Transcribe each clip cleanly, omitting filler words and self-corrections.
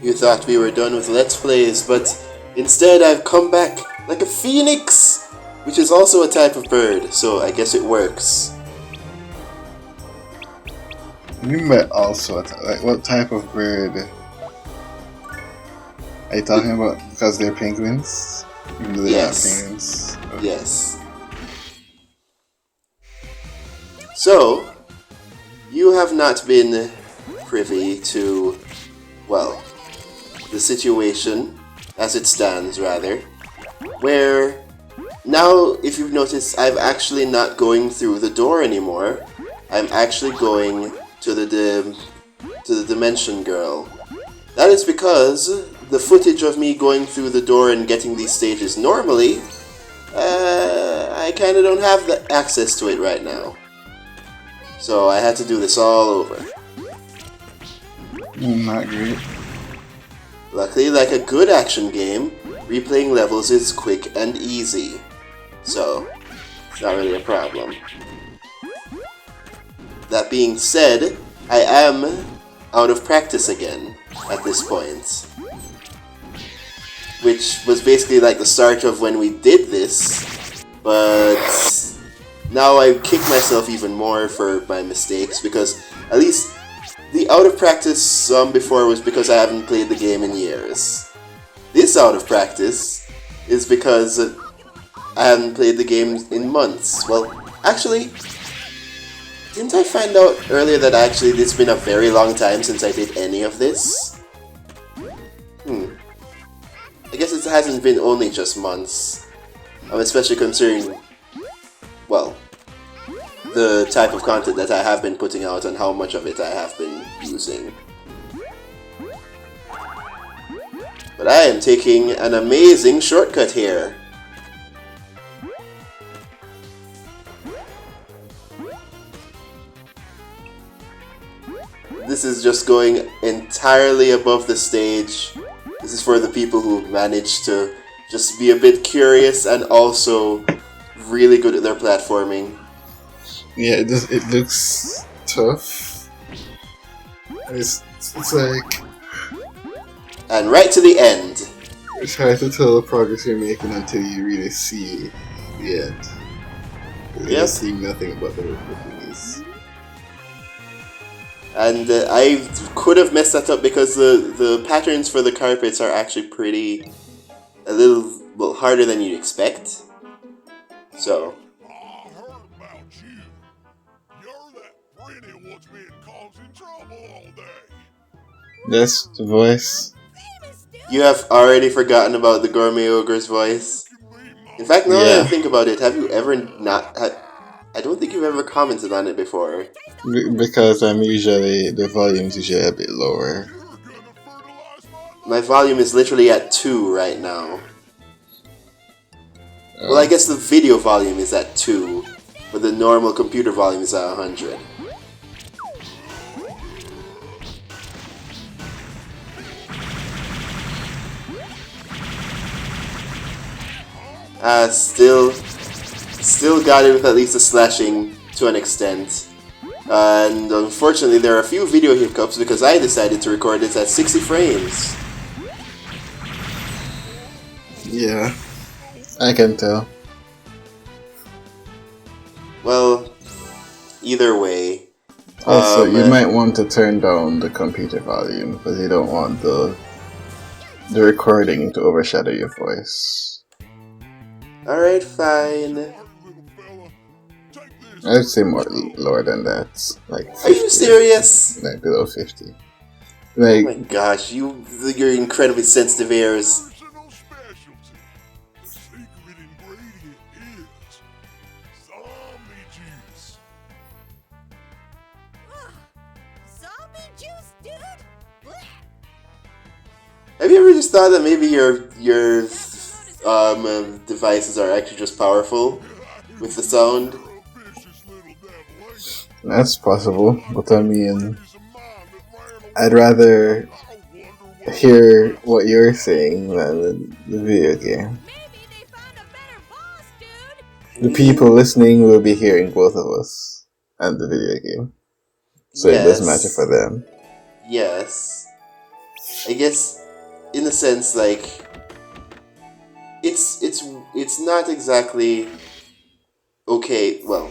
You thought we were done with Let's Plays, but instead I've come back like a phoenix, which is also a type of bird, so I guess it works. You might also, like, what type of bird are you talking about? Because they're penguins? Even though they're not penguins? Okay. Yes. So, you have not been privy to, well, the situation, as it stands, rather, where now, if you've noticed, I'm actually not going through the door anymore. I'm actually going to the Dimension Girl. That is because the footage of me going through the door and getting these stages normally, I kind of don't have the access to it right now. So I had to do this all over. Not great. Luckily, like a good action game, replaying levels is quick and easy. So, it's not really a problem. That being said, I am out of practice again at this point. Which was basically like the start of when we did this, but now I kick myself even more for my mistakes because at least the out of practice before was because I haven't played the game in years. This out of practice is because I haven't played the game in months. Well, actually, didn't I find out earlier that actually it's been a very long time since I did any of this? I guess it hasn't been only just months. Especially considering, well, the type of content that I have been putting out and how much of it I have been using. But I am taking an amazing shortcut here. This is just going entirely above the stage. This is for the people who managed to just be a bit curious and also really good at their platforming. Yeah, it looks tough. It's like... And right to the end. It's hard to tell the progress you're making until you really see the end. You're seeing nothing but the reviews. And I could have messed that up because the patterns for the carpets are actually a little harder than you'd expect. So. I heard about you. You're that Prinny what's been causing trouble all day. That's the voice. You have already forgotten about the Gourmet Ogre's voice. In fact, now that I think about it, have you ever not... I don't think you've ever commented on it before. Because the volume's usually a bit lower. My volume is literally at 2 right now. Well, I guess the video volume is at 2, but the normal computer volume is at 100. Still got it with at least a slashing to an extent. And unfortunately there are a few video hiccups because I decided to record this at 60 frames. Yeah, I can tell. Well, either way. Also, you might want to turn down the computer volume because you don't want the recording to overshadow your voice. Alright, fine. I'd say more lower than that. Like 50, are you serious? Like below 50. Like, oh my gosh, your incredibly sensitive ears. Have you ever just thought that maybe your devices are actually just powerful with the sound? That's possible, but I mean, I'd rather hear what you're saying than the video game. The people listening will be hearing both of us and the video game, so it doesn't matter for them. Yes. I guess, in a sense, like it's not exactly okay. Well,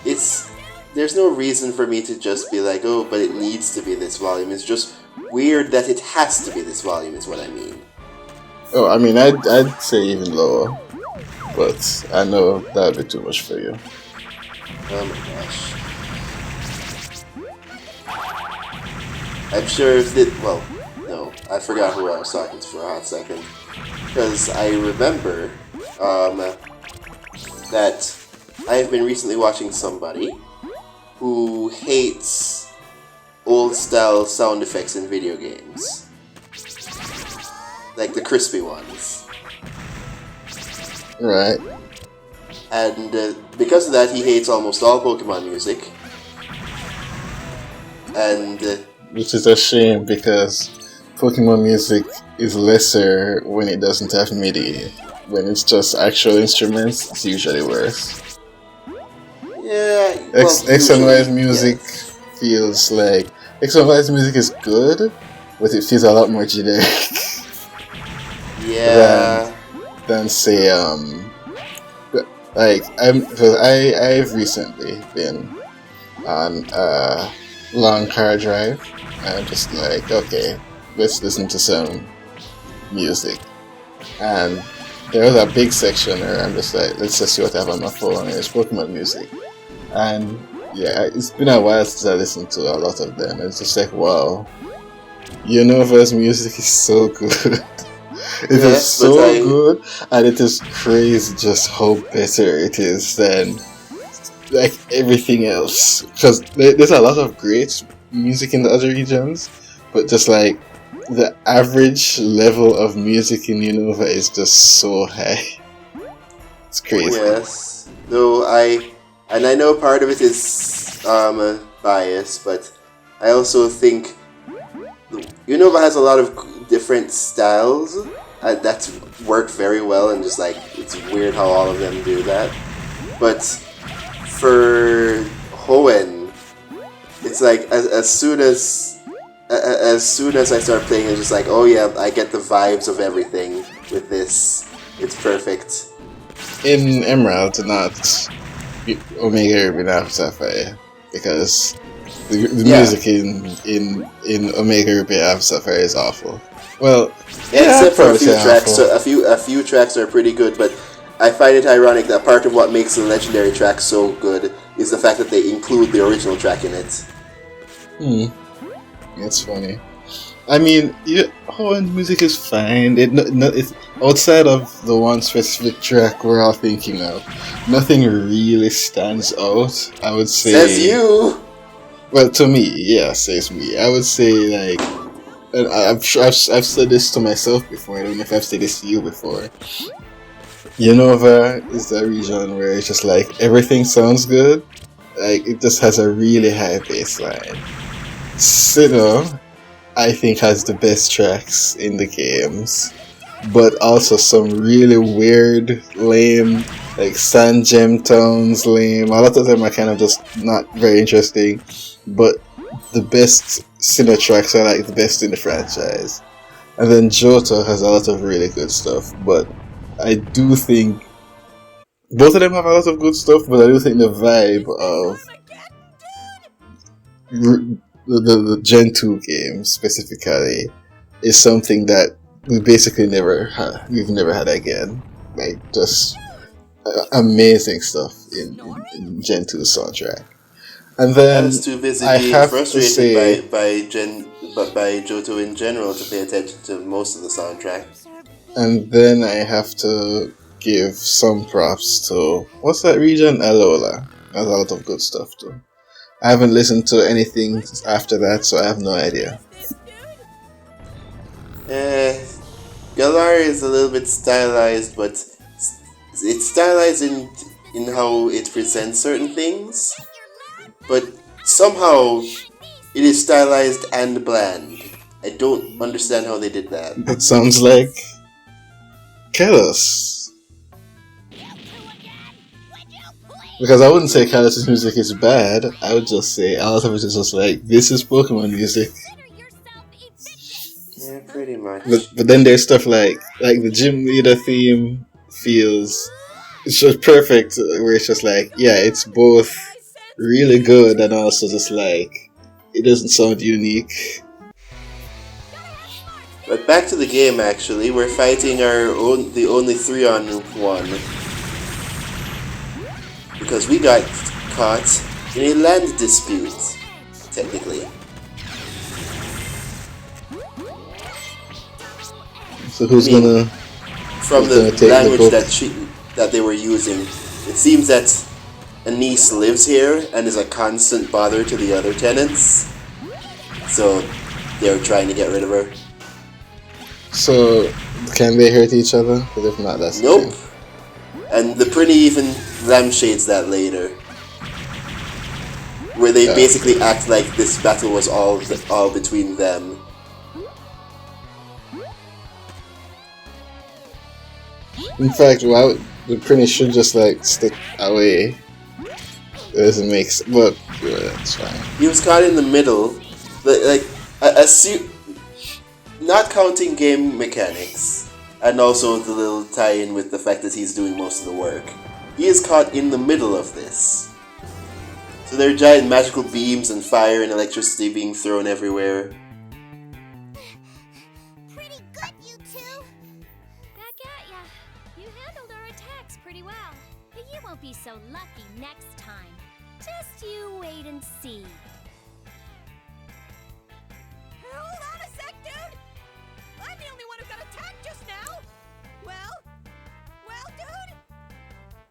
it's there's no reason for me to just be like, oh, but it needs to be this volume. It's just weird that it has to be this volume. Is what I mean. Oh, I mean, I'd say even lower, but I know that'd be too much for you. Oh my gosh. I'm sure if it. Well, no, I forgot who I was talking to for a hot second. Because I remember that I've been recently watching somebody who hates old style sound effects in video games. Like the crispy ones. Right. And because of that, he hates almost all Pokemon music. And Which is a shame because Pokemon music is lesser when it doesn't have MIDI. When it's just actual instruments, it's usually worse. yeah, X and Y's usually, music yes. feels like X and Y's music is good, but it feels a lot more generic Yeah. than say like I've recently been on a long car drive and I'm just like, okay, let's listen to some music. And there was a big section where I'm just like, let's just see what I have on my phone, and it's Pokemon music. And yeah, it's been a while since I listened to a lot of them. It's just like, wow, Unova's music is so good. It is Yes, so but good, and it is crazy just how better it is than like everything else. Because there's a lot of great music in the other regions, but just like the average level of music in Unova is just so high. It's crazy. Yes. Though I know part of it is bias, but I also think Unova has a lot of different styles that work very well, and just like it's weird how all of them do that. But for Hoenn, it's like as soon as I start playing, it's just like, oh yeah, I get the vibes of everything with this. It's perfect. In Emerald, not Omega Ruby, not Sapphire, because the music in Omega Ruby and Sapphire is awful. Well, Except for a probably few say tracks, awful. so a few tracks are pretty good, but I find it ironic that part of what makes the legendary track so good is the fact that they include the original track in it. That's funny. I mean, Hoenn music is fine. It's outside of the one specific track we're all thinking of. Nothing really stands out. I would say. Says you. Well, to me, yeah, says me. I would say like, and I've said this to myself before. I don't know if I've said this to you before. Unova is the region where it's just like everything sounds good. Like it just has a really high baseline. Sinnoh, I think, has the best tracks in the games, but also some really weird, lame, like Sand Gem tones, lame. A lot of them are kind of just not very interesting, but the best Sinnoh tracks are like the best in the franchise. And then Johto has a lot of really good stuff, but I do think both of them have a lot of good stuff, but I do think the vibe of the Gen 2 game specifically is something that we basically we've never had again. Like, just amazing stuff in Gen 2's soundtrack. And I then was too busy I being have to frustrated say, by Johto in general to pay attention to most of the soundtrack. and then I have to give some props to, what's that region? Alola. Has a lot of good stuff too. I haven't listened to anything after that, so I have no idea. Galar is a little bit stylized, but it's stylized in how it presents certain things, but somehow it is stylized and bland. I don't understand how they did that. That sounds like Kalos. Because I wouldn't say Kalos' music is bad, I would just say a lot of it is just like, this is Pokemon music. Yeah, pretty But much. but then there's stuff like the gym leader theme feels it's just perfect. Where it's just like yeah, it's both really good and also just like it doesn't sound unique. But back to the game. Actually, we're fighting the only 3-on-1 because we got caught in a land dispute. Technically, So I mean, from who's the gonna take the language book? that they were using, it seems that Anise lives here and is a constant bother to the other tenants. So they're trying to get rid of her. So can they hurt each other? Because if not, that's the Nope. thing. And the Prinny even lampshades that later, where they Yeah. basically act like this battle was all between them. In fact, why the Prince should just like stick away. It doesn't make sense, but yeah, that's fine. He was caught in the middle, like not counting game mechanics, and also the little tie-in with the fact that he's doing most of the work. He is caught in the middle of this. So there are giant magical beams and fire and electricity being thrown everywhere. Pretty good, you two. Back at ya. You handled our attacks pretty well. But you won't be so lucky next time. Just you wait and see. Hold on a sec, dude! I'm the only one who got attacked just now! Well, dude?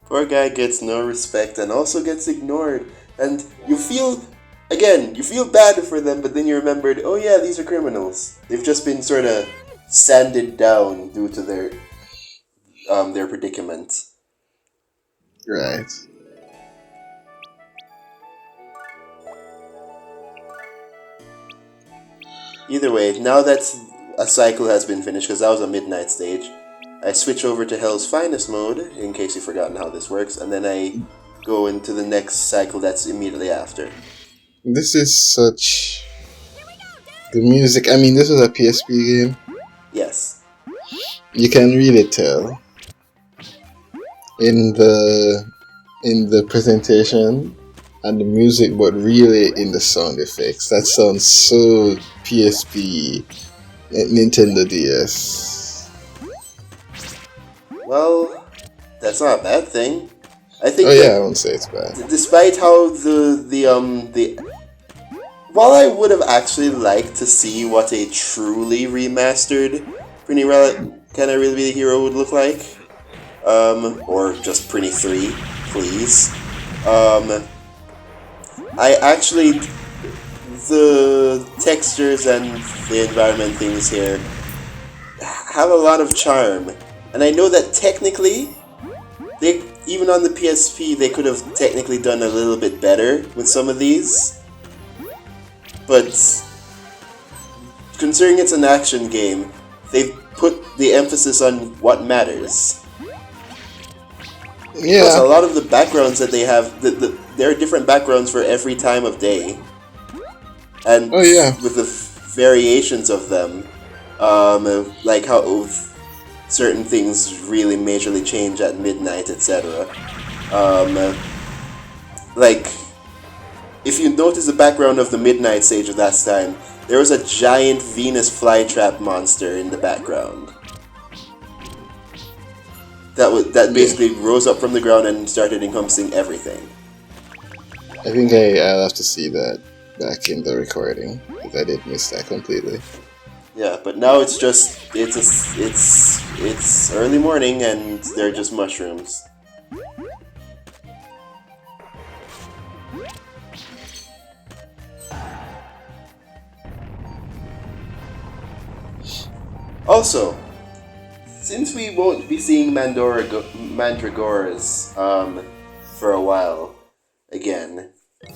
Poor guy gets no respect and also gets ignored. And you feel bad for them, but then you remembered, oh yeah, these are criminals. They've just been sort of sanded down due to their predicament. Right. Either way, now that a cycle has been finished, because that was a midnight stage, I switch over to Hell's Finest mode, in case you've forgotten how this works, and then I go into the next cycle that's immediately after. This is such the music. I mean, this was a PSP game. Yes. You can really tell in the presentation and the music, but really in the sound effects. That sounds so PSP, Nintendo DS. Well, that's not a bad thing. I think Oh yeah, I that won't say it's bad. despite how while I would have actually liked to see what a truly remastered Prinny Can I Really Be the Hero would look like, or just Prinny 3, please. I actually, the textures and the environment things here have a lot of charm, and I know that technically, even on the PSP, they could have technically done a little bit better with some of these. But considering it's an action game, they've put the emphasis on what matters. Plus, a Yeah, lot of the backgrounds that they have, there are different backgrounds for every time of day. And Oh, yeah. with the variations of them, like how certain things really majorly change at midnight, etc. Like, if you notice the background of the midnight stage of that time, there was a giant Venus flytrap monster in the background. That basically rose up from the ground and started encompassing everything. I think I'll have to see that back in the recording because I did miss that completely. Yeah, but now it's just it's early morning and they're just mushrooms. Also, since we won't be seeing Mandragoras for a while again,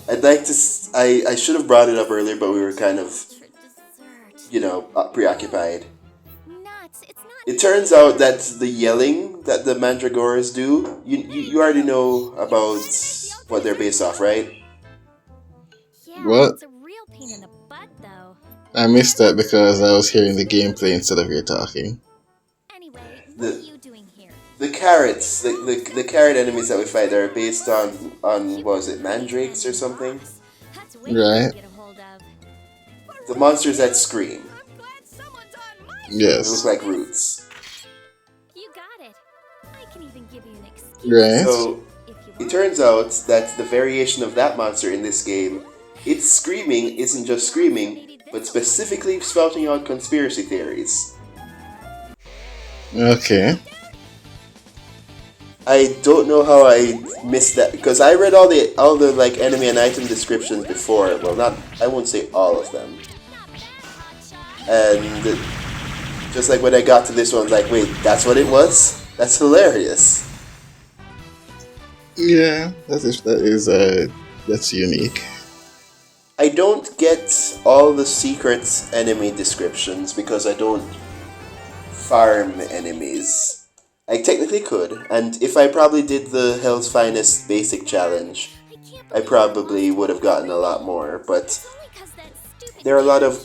I'd like to. I should have brought it up earlier, but we were kind of, preoccupied. Nuts, it's not. It turns out that the yelling that the Mandragoras do, you already know about what they're based off, right? Yeah, What? it's a real pain in the butt, though. I missed that because I was hearing the gameplay instead of you talking. Anyway, what The are you doing here? the carrots, the carrot enemies that we fight are based on what was it, mandrakes or something? That's way Right? easy to get a hold of. The monsters that scream. I'm glad someone's on my They look Yes. like roots. You got it. I can even give you an excuse Right? So if you it want. turns out that the variation of that monster in this game, its screaming isn't just screaming, but specifically spouting out conspiracy theories. Okay. I don't know how I missed that because I read all the like enemy and item descriptions before. Well, not I won't say all of them. And just like when I got to this one, I was like, wait, that's what it was? That's hilarious. Yeah, that's unique. I don't get all the secret enemy descriptions because I don't farm enemies. I technically could, and if I probably did the Hell's Finest basic challenge, I probably would have gotten a lot more, but there are a lot of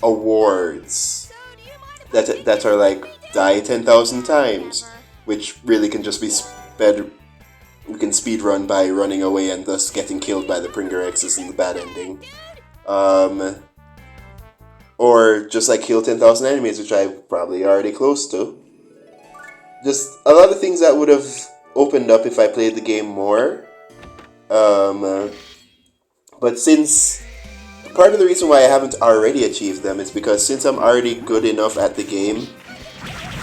awards that are like die 10,000 times, which really can just be we can speed run by running away and thus getting killed by the Pringer X's in the bad ending. Or just like kill 10,000 enemies, which I'm probably already close to. Just a lot of things that would have opened up if I played the game more. But since part of the reason why I haven't already achieved them is because since I'm already good enough at the game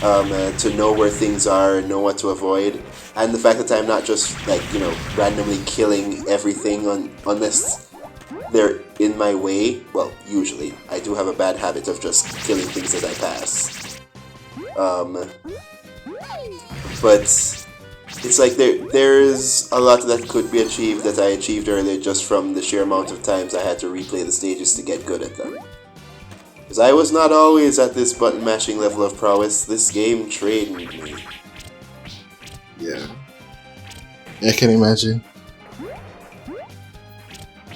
to know where things are and know what to avoid, and the fact that I'm not just like randomly killing everything unless they're in my way. Well, usually I do have a bad habit of just killing things as I pass. But it's like there's a lot that could be achieved that I achieved earlier just from the sheer amount of times I had to replay the stages to get good at them. Because I was not always at this button mashing level of prowess. This game trained me. Yeah. I can imagine.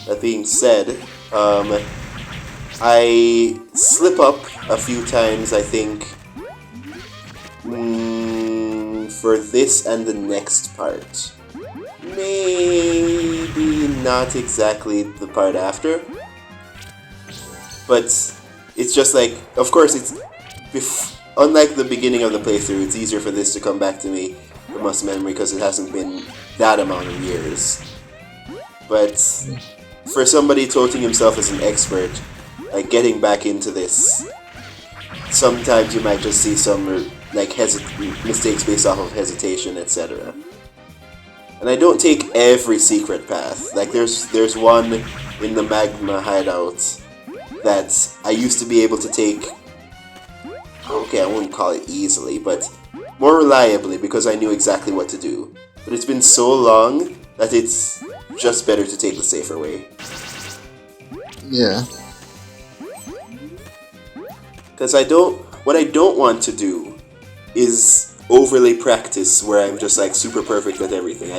That being said, I slip up a few times, I think, for this and the next part. Maybe not exactly the part after. But it's just like, of course, unlike the beginning of the playthrough, it's easier for this to come back to me from muscle memory because it hasn't been that amount of years. But for somebody toting himself as an expert, like getting back into this, sometimes you might just see some like mistakes based off of hesitation, etc. And I don't take every secret path. Like there's one in the magma hideout that I used to be able to take. Okay, I wouldn't call it easily, but more reliably because I knew exactly what to do. But it's been so long that it's just better to take the safer way. Yeah. Because what I don't want to do is overly practice where I'm just like super perfect at everything.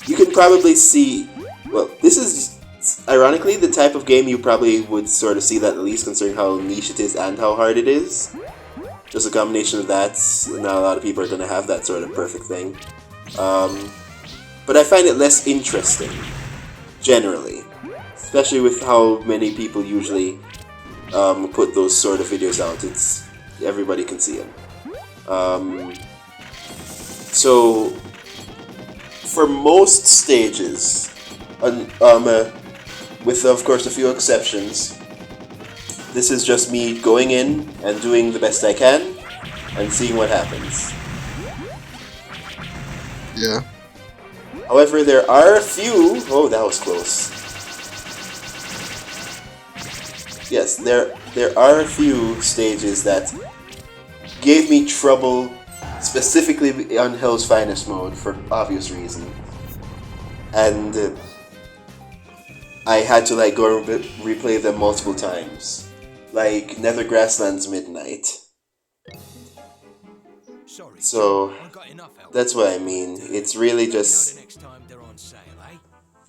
You can probably see, well, this is ironically the type of game you probably would sort of see that at least considering how niche it is and how hard it is. Just a combination of that, not a lot of people are going to have that sort of perfect thing. But I find it less interesting, generally. Especially with how many people usually put those sort of videos out. Everybody can see them. So, for most stages, with of course a few exceptions, this is just me going in and doing the best I can and seeing what happens. Yeah. However, there are a few... Oh, that was close. Yes, there are a few stages that gave me trouble, specifically on Hell's Finest mode, for obvious reasons. And I had to like go and replay them multiple times. Like Nether Grasslands Midnight. So, that's what I mean. It's really just...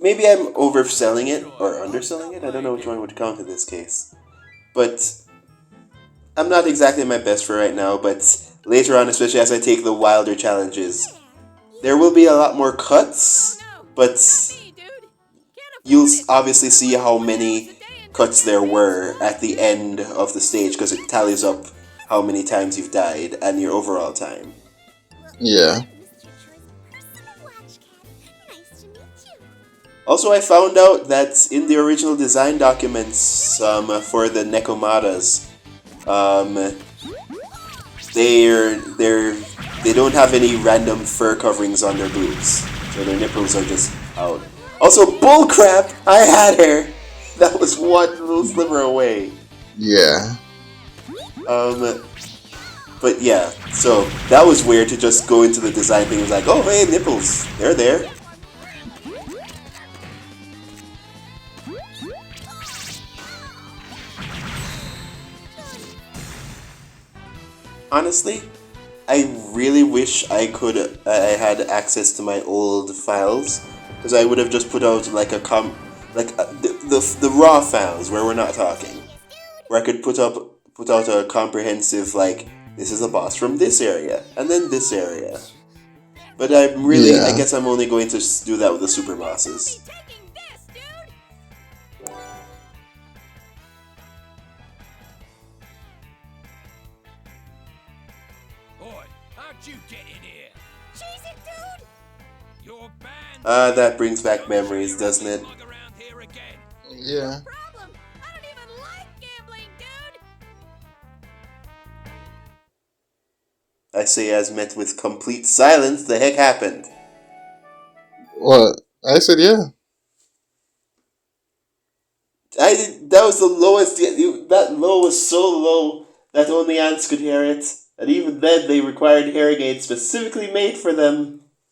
maybe I'm overselling it or underselling it. I don't know which one would count in this case. But I'm not exactly my best for right now, but later on, especially as I take the wilder challenges, there will be a lot more cuts, but Me, dude. Can't you'll afford it. obviously see how many cuts there were at the end of the stage because it tallies up how many times you've died and your overall time. Yeah. Mr. Choice personal watch cat. Nice to meet you. Also, I found out that in the original design documents for the Nekomatas, they don't have any random fur coverings on their boobs, so their nipples are just out. Also, bullcrap! I had her. That was one little sliver away. Yeah. But yeah, so that was weird to just go into the design thing and was like, oh hey, nipples, they're there. Honestly, I really wish I had access to my old files, because I would have just put out like the raw files where we're not talking, where I could put out a comprehensive like this is a boss from this area and then this area. But I Yeah. guess I'm only going to do that with the super bosses. Taking this, dude. Oi, how'd you get in here? Cheese it, dude. You're banned. That brings back memories, doesn't it? Slug around here again. Yeah. Problem. I don't even like gambling, dude. I say as met with complete silence, the heck happened? What? I said yeah. That was the lowest. That low was so low that only ants could hear it, and even then they required hearing aids specifically made for them.